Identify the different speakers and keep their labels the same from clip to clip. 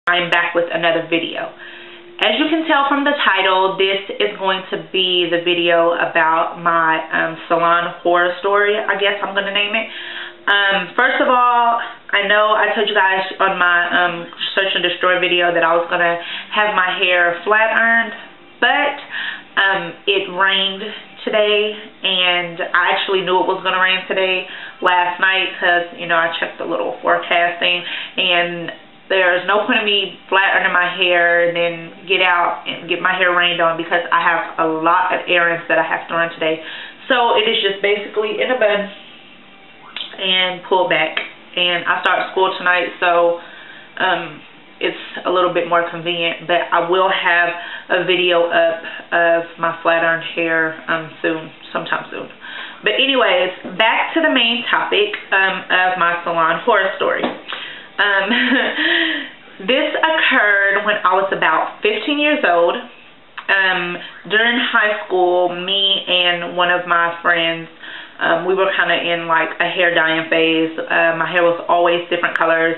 Speaker 1: I'm back with another video. As you can tell from the title, this is going to be the video about my salon horror story, I guess I'm going to name it. First of all, I know I told you guys on my search and destroy video that I was going to have my hair flat ironed, but it rained today, and I actually knew it was going to rain today last night because, you know, I checked the little forecasting, and there's no point in me flat ironing my hair and then get out and get my hair rained on because I have a lot of errands that I have to run today. So it is just basically in a bun and pull back. And I start school tonight, so it's a little bit more convenient. But I will have a video up of my flat ironed hair sometime soon. But anyways, back to the main topic of my salon horror story. This occurred when I was about 15 years old. During high school, me and one of my friends, we were kind of in like a hair dyeing phase. My hair was always different colors.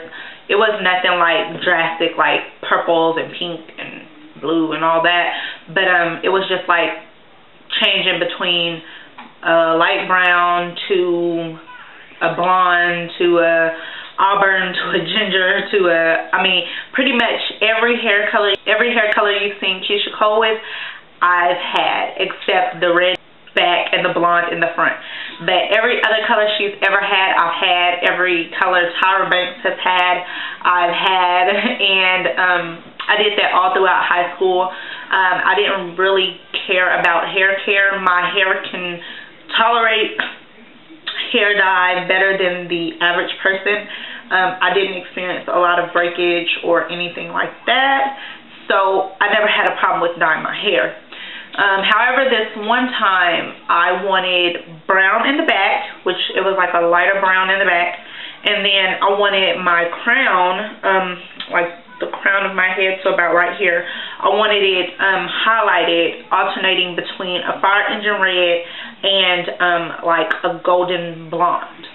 Speaker 1: It was nothing like drastic, like purples and pink and blue and all that, but it was just like changing between a light brown to a blonde to a auburn to a ginger to a, I mean, pretty much every hair color you've seen Keisha Cole with, I've had, except the red back and the blonde in the front. But every other color she's ever had, I've had. Every color Tyra Banks has had, I've had. And I did that all throughout high school. I didn't really care about hair care. My hair can tolerate hair dye better than the average person. I didn't experience a lot of breakage or anything like that, so I never had a problem with dyeing my hair. However, this one time I wanted brown in the back, which it was like a lighter brown in the back, and then I wanted my crown, like the crown of my head, so about right here, I wanted it highlighted, alternating between a fire engine red and like a golden blonde.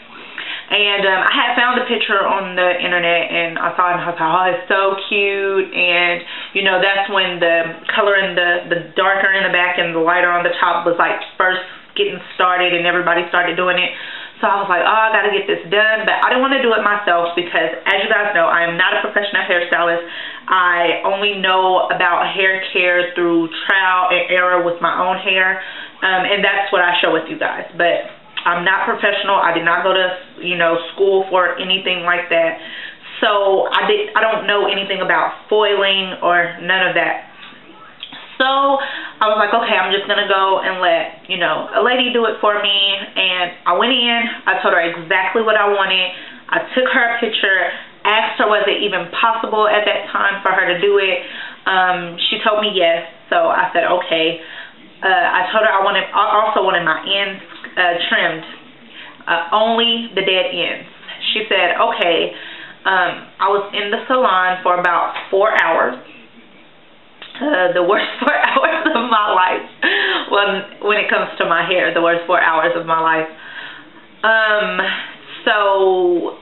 Speaker 1: And I had found a picture on the internet, and I thought, oh, it's so cute. And, you know, that's when the color in the darker in the back and the lighter on the top was like first getting started, and everybody started doing it. So I was like, oh, I got to get this done. But I didn't want to do it myself because, as you guys know, I am not a professional hairstylist. I only know about hair care through trial and error with my own hair. And that's what I show with you guys. But I'm not professional. I did not go to, you know, school for anything like that. So I don't know anything about foiling or none of that. So I was like, okay, I'm just going to go and let, you know, a lady do it for me. And I went in. I told her exactly what I wanted. I took her a picture, asked her was it even possible at that time for her to do it. She told me yes. So I said, okay. I told her I also wanted my ends trimmed, only the dead ends. She said, okay. I was in the salon for about 4 hours. The worst 4 hours of my life. When it comes to my hair, the worst 4 hours of my life. So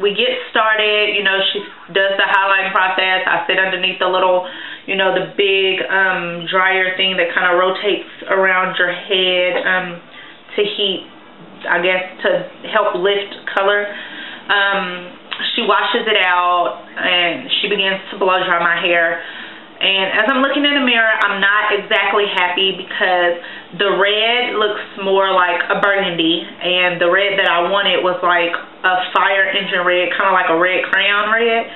Speaker 1: we get started. You know, she does the highlighting process. I sit underneath the little, you know, the big dryer thing that kind of rotates around your head to heat, I guess, to help lift color. She washes it out, and she begins to blow dry my hair. And as I'm looking in the mirror, I'm not exactly happy because the red looks more like a burgundy, and the red that I wanted was like a fire engine red, kind of like a red crayon red.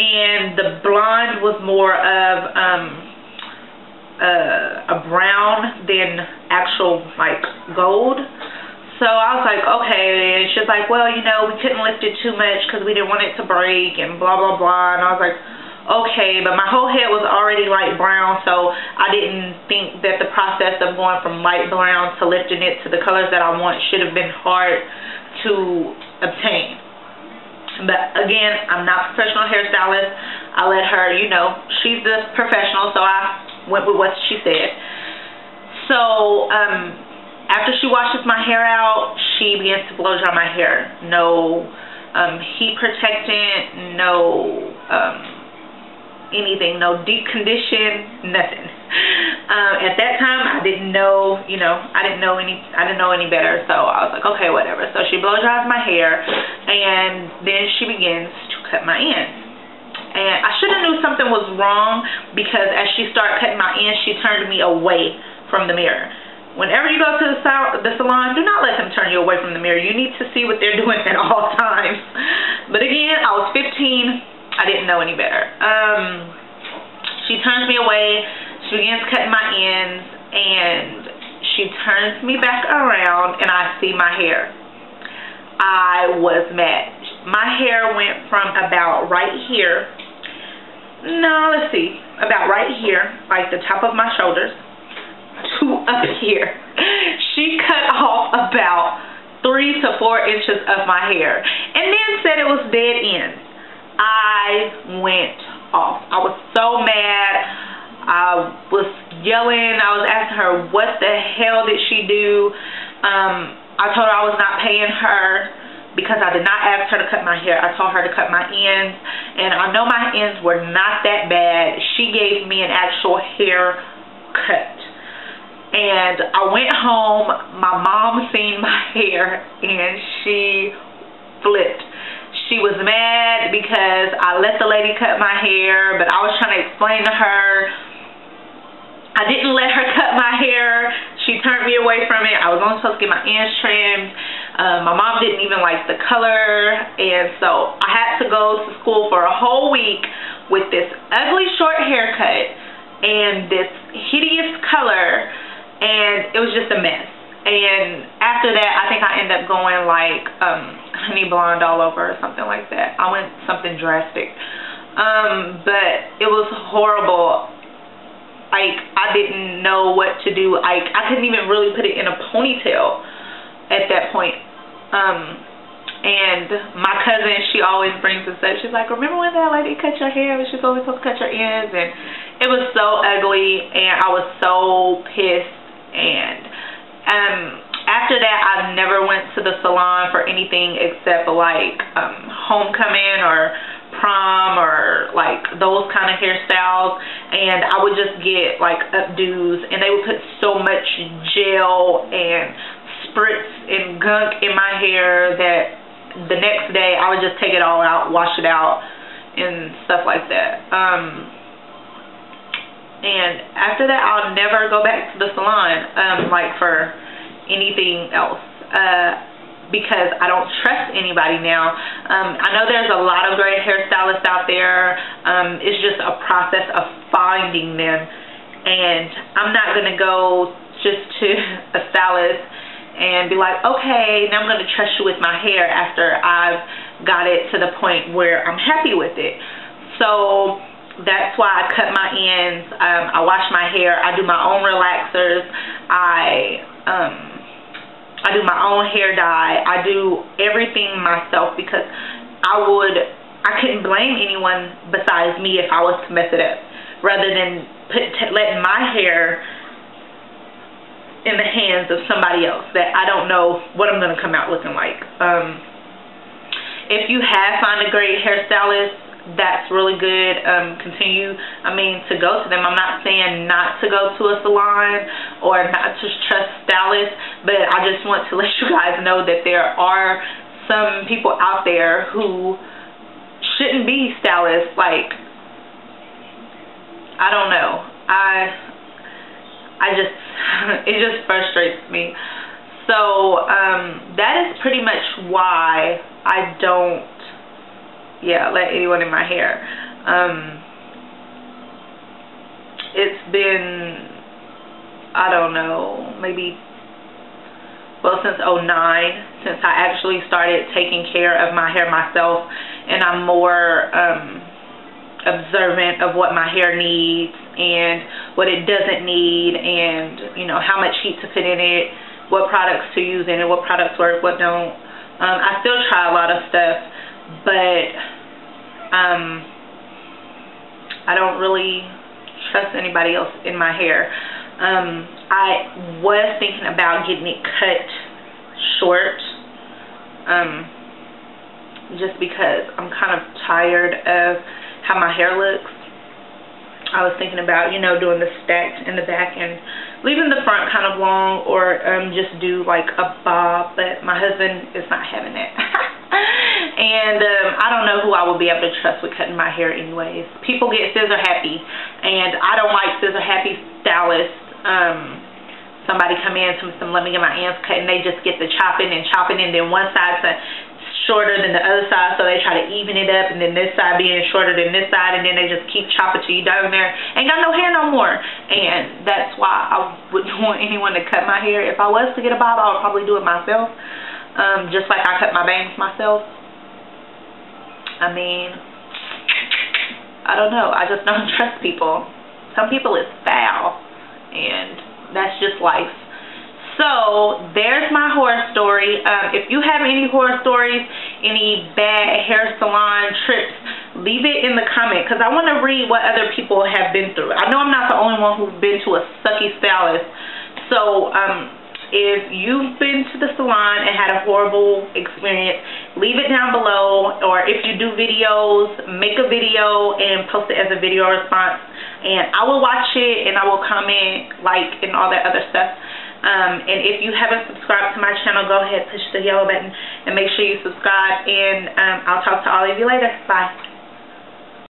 Speaker 1: And the blonde was more of a brown than actual like gold. So I was like, okay. And she's like, well, you know, we couldn't lift it too much because we didn't want it to break and blah, blah, blah. And I was like, okay, but my whole head was already light brown, so I didn't think that the process of going from light brown to lifting it to the colors that I want should have been hard to obtain. But again, I'm not a professional hairstylist. I let her, you know, she's the professional, so I went with what she said. So after she washes my hair out, she begins to blow dry my hair. No heat protectant, no anything, no deep condition, nothing. At that time, I didn't know, I didn't know any better, so I was like, okay, whatever. So she blow dries my hair, and then she begins to cut my ends. And I should have knew something was wrong, because as she started cutting my ends, she turned me away from the mirror. Whenever you go to the salon, do not let them turn you away from the mirror. You need to see what they're doing at all times. But again, I was 15. I didn't know any better. She turns me away. She begins cutting my ends, and she turns me back around, and I see my hair. I was mad. My hair went from about right here. No, let's see. About right here, like the top of my shoulders, to up here. She cut off about 3 to 4 inches of my hair, and then said it was dead ends. I went off. I was so mad. I was yelling. I was asking her, what the hell did she do? I told her I was not paying her, because I did not ask her to cut my hair. I told her to cut my ends, and I know my ends were not that bad. She gave me an actual haircut. And I went home. My mom seen my hair, and she flipped. She was mad because I let the lady cut my hair, but I was trying to explain to her I didn't let her cut my hair. She turned me away from it. I was only supposed to get my ends trimmed. My mom didn't even like the color, and so I had to go to school for a whole week with this ugly short haircut and this hideous color, and it was just a mess. And after that, I think I ended up going like honey blonde all over or something like that. I went something drastic. But it was horrible. Like, I didn't know what to do. Like, I couldn't even really put it in a ponytail at that point. And my cousin, she always brings this up. She's like, remember when that lady cut your hair? She's always supposed to cut your ends. And it was so ugly, and I was so pissed. And after that, I never went to the salon for anything except like homecoming or prom or like those kind of hairstyles, and I would just get like updos, and they would put so much gel and spritz and gunk in my hair that the next day I would just take it all out, wash it out, and stuff like that. And after that, I'll never go back to the salon like for anything else, because I don't trust anybody now. I know there's a lot of great hairstylists out there. It's just a process of finding them, and I'm not going to go just to a stylist and be like, okay, now I'm going to trust you with my hair after I've got it to the point where I'm happy with it. So that's why I cut my ends. I wash my hair. I do my own relaxers. I do my own hair dye. I do everything myself, because I couldn't blame anyone besides me if I was to mess it up, rather than letting my hair in the hands of somebody else that I don't know what I'm going to come out looking like. If you have found a great hairstylist, that's really good. Continue, to go to them. I'm not saying not to go to a salon or not to trust stylists, but I just want to let you guys know that there are some people out there who shouldn't be stylists. Like, I don't know. It just frustrates me. So that is pretty much why I don't let anyone in my hair. It's been, I don't know, maybe, since 2009, since I actually started taking care of my hair myself, and I'm more observant of what my hair needs and what it doesn't need, and how much heat to put in it, what products to use in it, what products work, what don't. I still try a lot of stuff, but I don't really trust anybody else in my hair. I was thinking about getting it cut short, just because I'm kind of tired of how my hair looks. I was thinking about, you know, doing the stacks in the back and leaving the front kind of long, or just do like a bob, but my husband is not having that. And I don't know who I will be able to trust with cutting my hair anyways. People get scissor happy, and I don't like scissor happy stylists. Somebody come in, let me get my ends cut, and they just get the chopping, and then one side's shorter than the other side, so they try to even it up, and then this side being shorter than this side, and then they just keep chopping till you down there, ain't got no hair no more. And that's why I wouldn't want anyone to cut my hair. If I was to get a bob, I would probably do it myself, just like I cut my bangs myself. I mean, I don't know. I just don't trust people. Some people is foul, and that's just life. So there's my horror story. If you have any horror stories, any bad hair salon trips, leave it in the comment, because I want to read what other people have been through. I know I'm not the only one who's been to a sucky stylist. So if you've been to the salon and had a horrible experience, leave it down below. Or if you do videos, make a video and post it as a video response, and I will watch it and I will comment, like, and all that other stuff. And if you haven't subscribed to my channel, go ahead, push the yellow button and make sure you subscribe, and I'll talk to all of you later. Bye.